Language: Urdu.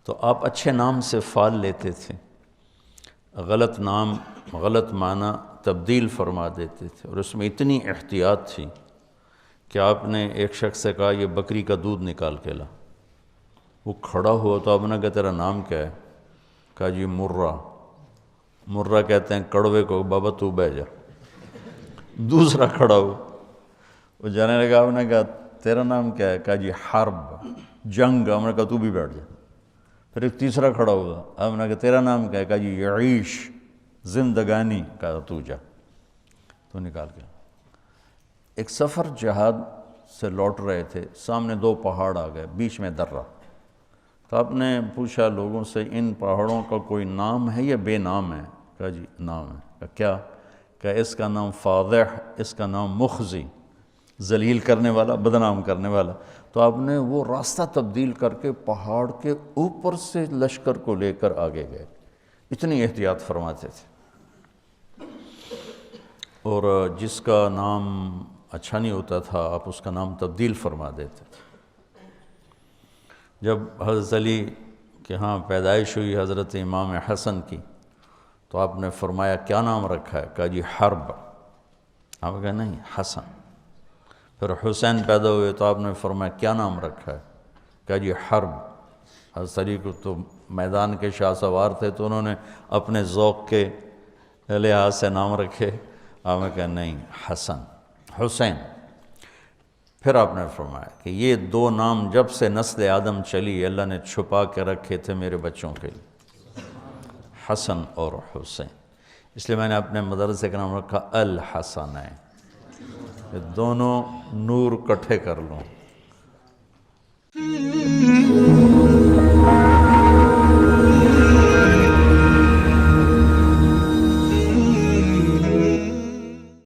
تو آپ اچھے نام سے فال لیتے تھے، غلط نام غلط معنی تبدیل فرما دیتے تھے، اور اس میں اتنی احتیاط تھی کہ آپ نے ایک شخص سے کہا یہ بکری کا دودھ نکال کے لا، وہ کھڑا ہوا تو آپ نے کہا تیرا نام کیا ہے؟ کہا جی مرہ۔ مرہ کہتے ہیں کڑوے کو، بابا تو بیٹھ جا۔ دوسرا کھڑا ہوا، وہ جانے لگا، آپ نے کہا تیرا نام کیا ہے؟ کہا جی حرب، جنگ۔ آپ نے کہا تو بھی بیٹھ جا۔ پھر ایک تیسرا کھڑا ہوا، آپ نے کہا تیرا نام کیا ہے؟ کہا جی یعیش، زندگانی۔ کہا تو جا، تو نکال کے۔ ایک سفر جہاد سے لوٹ رہے تھے، سامنے دو پہاڑ آ گئے، بیچ میں درہ۔ تو آپ نے پوچھا لوگوں سے ان پہاڑوں کا کوئی نام ہے یا بے نام ہے؟ کہا جی نام ہے۔ کہا کیا؟ کہ اس کا نام فاضح، اس کا نام مخزی، ذلیل کرنے والا، بدنام کرنے والا۔ تو آپ نے وہ راستہ تبدیل کر کے پہاڑ کے اوپر سے لشکر کو لے کر آگے گئے، اتنی احتیاط فرماتے تھے۔ اور جس کا نام اچھا نہیں ہوتا تھا آپ اس کا نام تبدیل فرما دیتے تھے۔ جب حضرت علی کے ہاں پیدائش ہوئی حضرت امام حسن کی، تو آپ نے فرمایا کیا نام رکھا ہے؟ کہا جی حرب۔ آپ کہا نہیں حسن۔ پھر حسین پیدا ہوئے تو آپ نے فرمایا کیا نام رکھا ہے؟ کہا جی حرب۔ حضرت علی کو تو میدان کے شاہ سوار تھے تو انہوں نے اپنے ذوق کے لحاظ سے نام رکھے۔ آپ نے کہا نہیں حسن، حسین۔ پھر آپ نے فرمایا کہ یہ دو نام جب سے نسل آدم چلی اللہ نے چھپا کے رکھے تھے میرے بچوں کے لیے، حسن اور حسین۔ اس لیے میں نے اپنے مدرسے کا نام رکھا الحسنین، دونوں نور کٹھے کر لوں۔